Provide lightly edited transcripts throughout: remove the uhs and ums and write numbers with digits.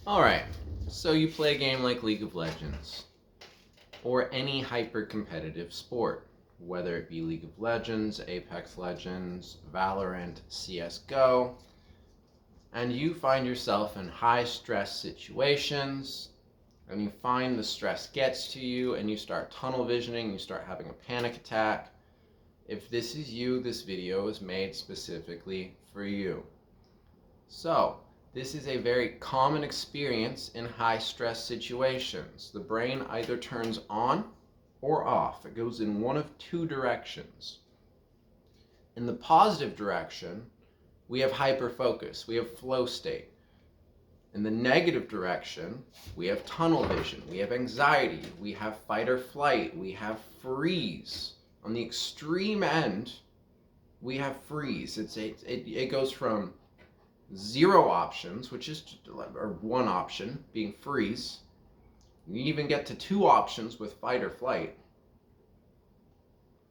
Alright, so you play a game like League of Legends, or any hyper-competitive sport, whether it be League of Legends, Apex Legends, Valorant, CSGO, and you find yourself in high-stress situations, and you find the stress gets to you, and you start tunnel visioning, you start having a panic attack. If this is you, this video is made specifically for you. So, this is a very common experience in high stress situations. The brain either turns on or off. It goes in one of two directions. In the positive direction, we have hyperfocus, we have flow state. In the negative direction, we have tunnel vision, we have anxiety, we have fight or flight, we have freeze. On the extreme end, we have freeze. It goes from zero options, which is or one option being freeze. You even get to two options with fight or flight.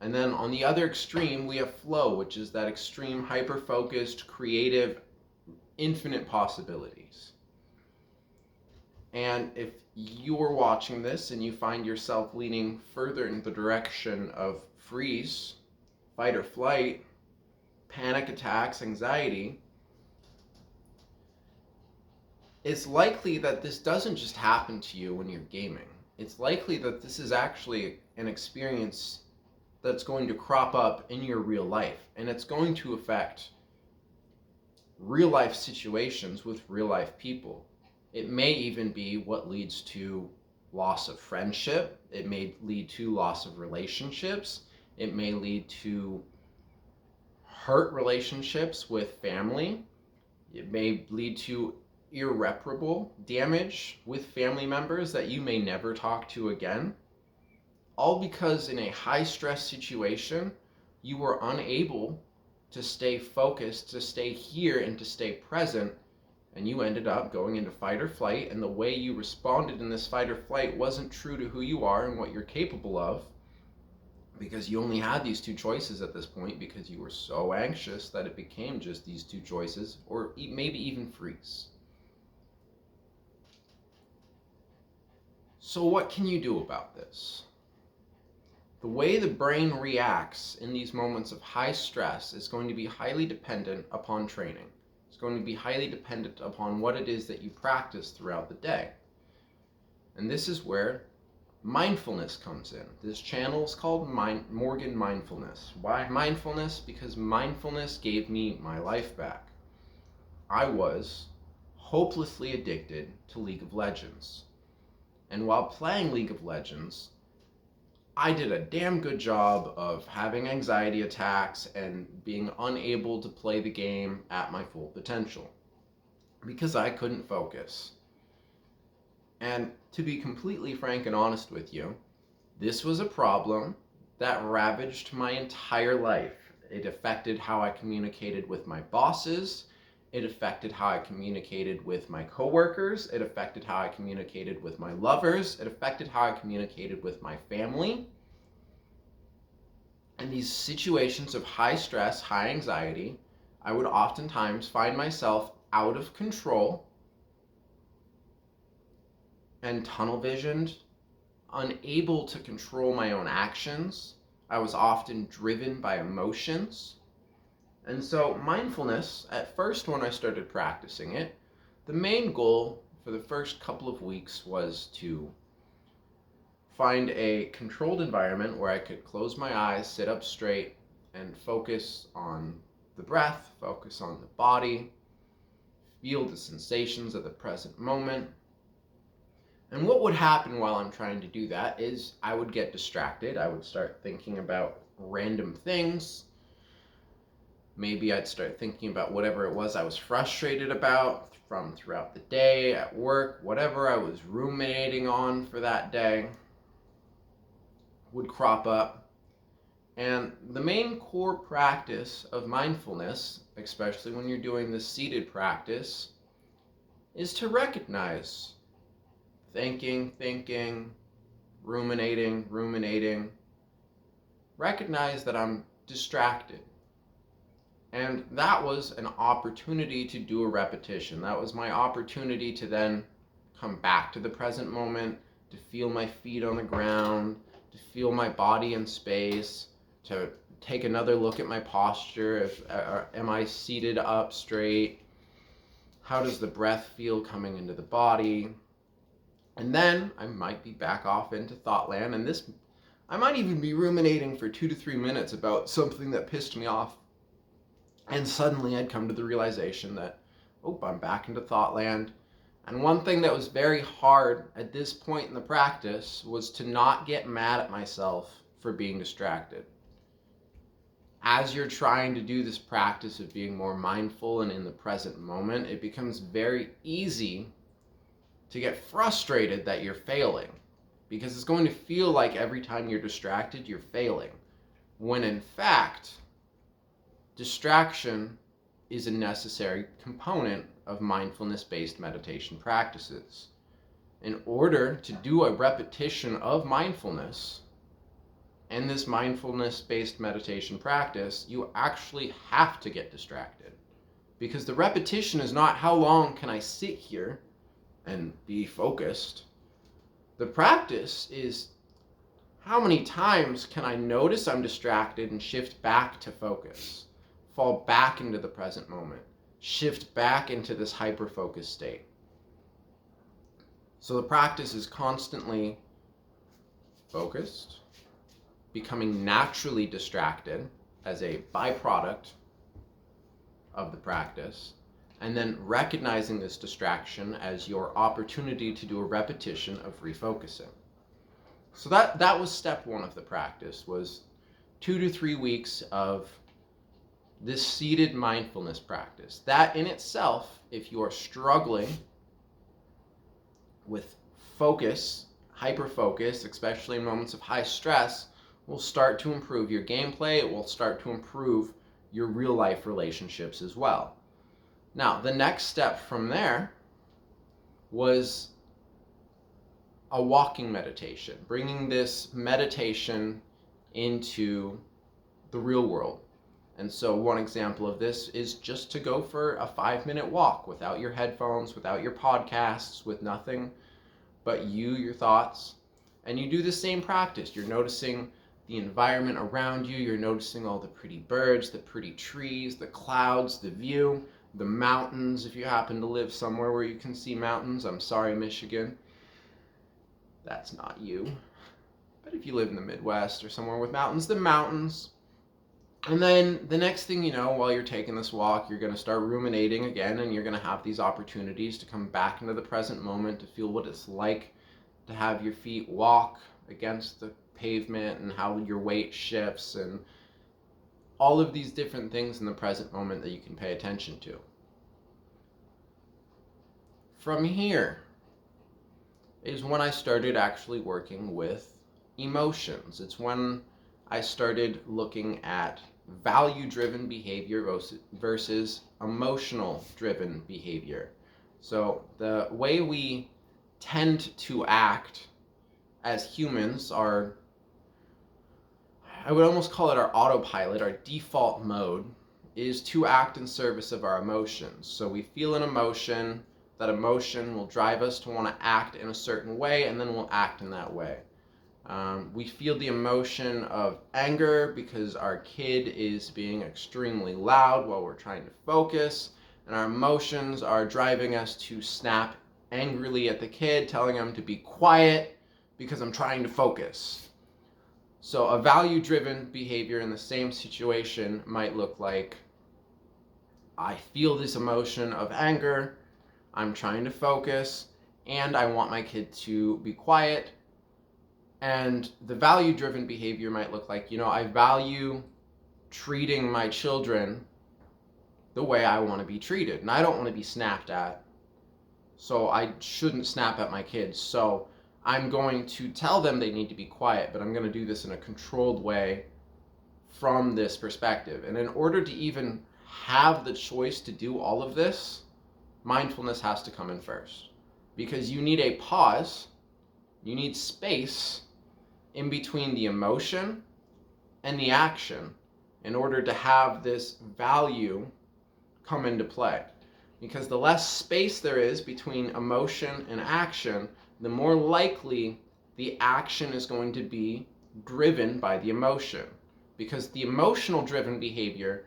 And then on the other extreme, we have flow, which is that extreme hyper-focused, creative, infinite possibilities. And if you're watching this and you find yourself leaning further in the direction of freeze, fight or flight, panic attacks, anxiety, it's likely that this doesn't just happen to you when you're gaming. It's likely that this is actually an experience that's going to crop up in your real life, and it's going to affect real life situations with real life people. It may even be what leads to loss of friendship. It may lead to loss of relationships. It may lead to hurt relationships with family. It may lead to irreparable damage with family members that you may never talk to again, all because in a high stress situation you were unable to stay focused, to stay here, and to stay present, and you ended up going into fight or flight, and the way you responded in this fight or flight wasn't true to who you are and what you're capable of, because you only had these two choices at this point because you were so anxious that it became just these two choices, or maybe even freeze. So what can you do about this? The way the brain reacts in these moments of high stress is going to be highly dependent upon training. It's going to be highly dependent upon what it is that you practice throughout the day. And this is where mindfulness comes in. This channel is called Morgan Mindfulness. Why mindfulness? Because mindfulness gave me my life back. I was hopelessly addicted to League of Legends. And while playing League of Legends, I did a damn good job of having anxiety attacks and being unable to play the game at my full potential because I couldn't focus. And to be completely frank and honest with you, this was a problem that ravaged my entire life. It affected how I communicated with my bosses. It affected how I communicated with my coworkers. It affected how I communicated with my lovers. It affected how I communicated with my family. In these situations of high stress, high anxiety, I would oftentimes find myself out of control and tunnel visioned, unable to control my own actions. I was often driven by emotions. And so mindfulness, at first when I started practicing it, the main goal for the first couple of weeks was to find a controlled environment where I could close my eyes, sit up straight, and focus on the breath, focus on the body, feel the sensations of the present moment. And what would happen while I'm trying to do that is I would get distracted. I would start thinking about random things. Maybe I'd start thinking about whatever it was I was frustrated about from throughout the day, at work, whatever I was ruminating on for that day would crop up. And the main core practice of mindfulness, especially when you're doing the seated practice, is to recognize thinking, ruminating. Recognize that I'm distracted. And that was an opportunity to do a repetition. That was my opportunity to then come back to the present moment, to feel my feet on the ground, to feel my body in space, to take another look at my posture. Am I seated up straight? How does the breath feel coming into the body? And then I might be back off into thought land, and I might even be ruminating for 2 to 3 minutes about something that pissed me off. And suddenly I'd come to the realization that, oh, I'm back into thought land. And one thing that was very hard at this point in the practice was to not get mad at myself for being distracted. As you're trying to do this practice of being more mindful and in the present moment, it becomes very easy to get frustrated that you're failing, because it's going to feel like every time you're distracted, you're failing, when in fact, distraction is a necessary component of mindfulness-based meditation practices. In order to do a repetition of mindfulness in this mindfulness-based meditation practice, you actually have to get distracted. Because the repetition is not how long can I sit here and be focused. The practice is how many times can I notice I'm distracted and shift back to focus, fall back into the present moment, shift back into this hyper-focused state. So the practice is constantly focused, becoming naturally distracted as a byproduct of the practice, and then recognizing this distraction as your opportunity to do a repetition of refocusing. So that was step one of the practice, was 2 to 3 weeks of this seated mindfulness practice. That in itself, if you are struggling with focus, hyper-focus, especially in moments of high stress, will start to improve your gameplay. It will start to improve your real-life relationships as well. Now, the next step from there was a walking meditation, bringing this meditation into the real world. And so one example of this is just to go for a 5-minute walk without your headphones, without your podcasts, with nothing but you, your thoughts. And you do the same practice. You're noticing the environment around you. You're noticing all the pretty birds, the pretty trees, the clouds, the view, the mountains. If you happen to live somewhere where you can see mountains, I'm sorry, Michigan. That's not you. But if you live in the Midwest or somewhere with mountains, the mountains. And then the next thing you know, while you're taking this walk, you're going to start ruminating again, and you're going to have these opportunities to come back into the present moment, to feel what it's like to have your feet walk against the pavement and how your weight shifts and all of these different things in the present moment that you can pay attention to. From here is when I started actually working with emotions. It's when I started looking at value-driven behavior versus emotional-driven behavior. So the way we tend to act as humans are, I would almost call it our autopilot, our default mode, is to act in service of our emotions. So we feel an emotion, that emotion will drive us to want to act in a certain way, and then we'll act in that way. We feel the emotion of anger because our kid is being extremely loud while we're trying to focus, and our emotions are driving us to snap angrily at the kid, telling him to be quiet because I'm trying to focus. So a value-driven behavior in the same situation might look like, I feel this emotion of anger, I'm trying to focus, and I want my kid to be quiet. And the value-driven behavior might look like, I value treating my children the way I want to be treated, and I don't want to be snapped at, so I shouldn't snap at my kids. So I'm going to tell them they need to be quiet, but I'm going to do this in a controlled way from this perspective. And in order to even have the choice to do all of this, mindfulness has to come in first. Because you need a pause, you need space in between the emotion and the action in order to have this value come into play. Because the less space there is between emotion and action, the more likely the action is going to be driven by the emotion. Because the emotional driven behavior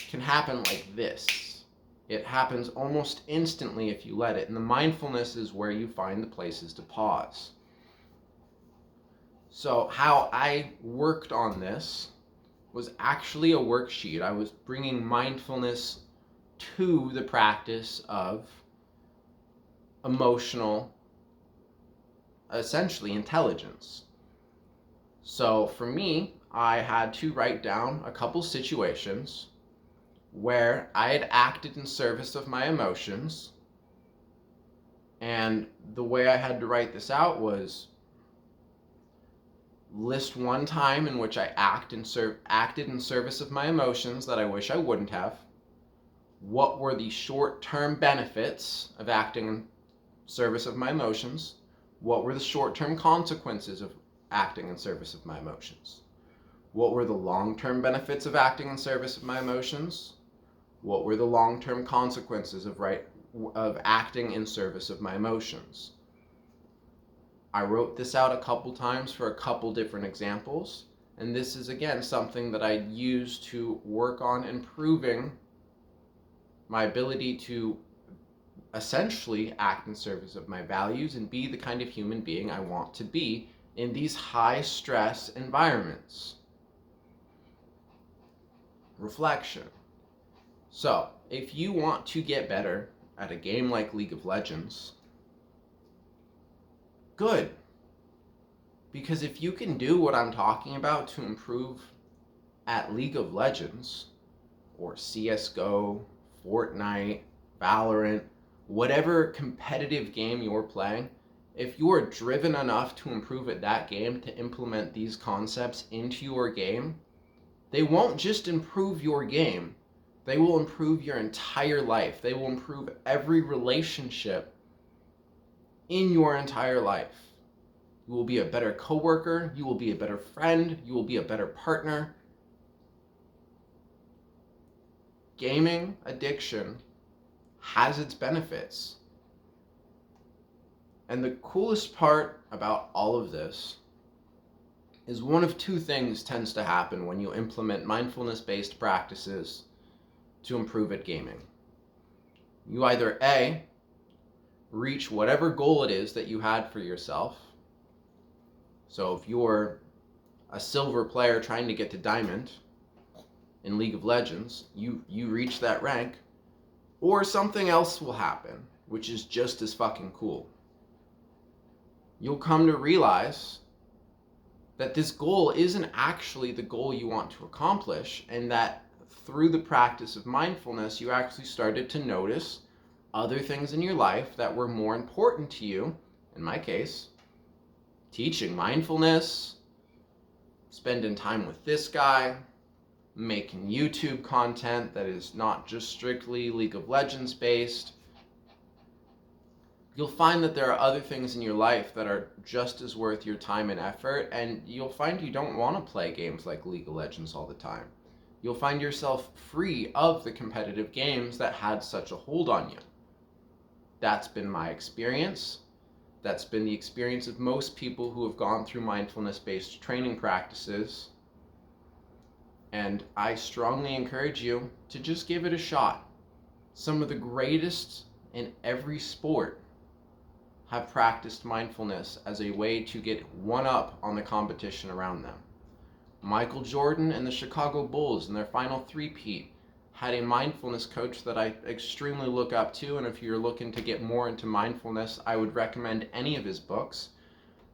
can happen like this. It happens almost instantly if you let it. And the mindfulness is where you find the places to pause. So how I worked on this was actually a worksheet. I was bringing mindfulness to the practice of emotional, essentially, intelligence. So for me, I had to write down a couple situations where I had acted in service of my emotions. And the way I had to write this out was list one time in which I acted in service of my emotions that I wish I wouldn't have. What were the short-term benefits of acting in service of my emotions? What were the short-term consequences of acting in service of my emotions? What were the long-term benefits of acting in service of my emotions? What were the long-term consequences of acting in service of my emotions? I wrote this out a couple times for a couple different examples, and this is again something that I use to work on improving my ability to essentially act in service of my values and be the kind of human being I want to be in these high stress environments. Reflection. So, if you want to get better at a game like League of Legends, good. Because if you can do what I'm talking about to improve at League of Legends, or CSGO, Fortnite, Valorant, whatever competitive game you're playing, if you are driven enough to improve at that game to implement these concepts into your game, they won't just improve your game, they will improve your entire life. They will improve every relationship in your entire life. You will be a better coworker, you will be a better friend, you will be a better partner. Gaming addiction has its benefits. And the coolest part about all of this is one of two things tends to happen when you implement mindfulness-based practices to improve at gaming. You either A, reach whatever goal it is that you had for yourself. So if you're a silver player trying to get to diamond in League of Legends, you reach that rank, or something else will happen, which is just as fucking cool. You'll come to realize that this goal isn't actually the goal you want to accomplish, and that through the practice of mindfulness, you actually started to notice other things in your life that were more important to you. In my case, teaching mindfulness, spending time with this guy, making YouTube content that is not just strictly League of Legends based. You'll find that there are other things in your life that are just as worth your time and effort, and you'll find you don't want to play games like League of Legends all the time. You'll find yourself free of the competitive games that had such a hold on you. That's been my experience. That's been the experience of most people who have gone through mindfulness-based training practices. And I strongly encourage you to just give it a shot. Some of the greatest in every sport have practiced mindfulness as a way to get one up on the competition around them. Michael Jordan and the Chicago Bulls in their final three-peat had a mindfulness coach that I extremely look up to, and if you're looking to get more into mindfulness, I would recommend any of his books.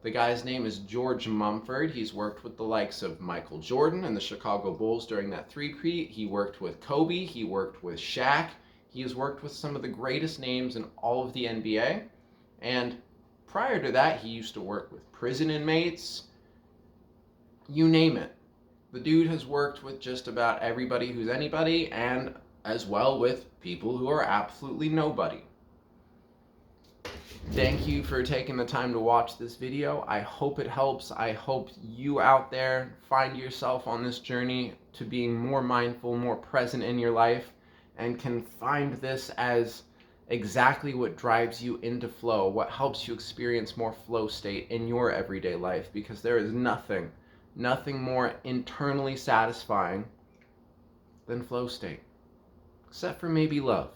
The guy's name is George Mumford. He's worked with the likes of Michael Jordan and the Chicago Bulls during that three-peat. He worked with Kobe. He worked with Shaq. He has worked with some of the greatest names in all of the NBA. And prior to that, he used to work with prison inmates. You name it. The dude has worked with just about everybody who's anybody, and as well with people who are absolutely nobody. Thank you for taking the time to watch this video. I hope it helps. I hope you out there find yourself on this journey to being more mindful, more present in your life, and can find this as exactly what drives you into flow, what helps you experience more flow state in your everyday life, because there is nothing more internally satisfying than flow state, except for maybe love.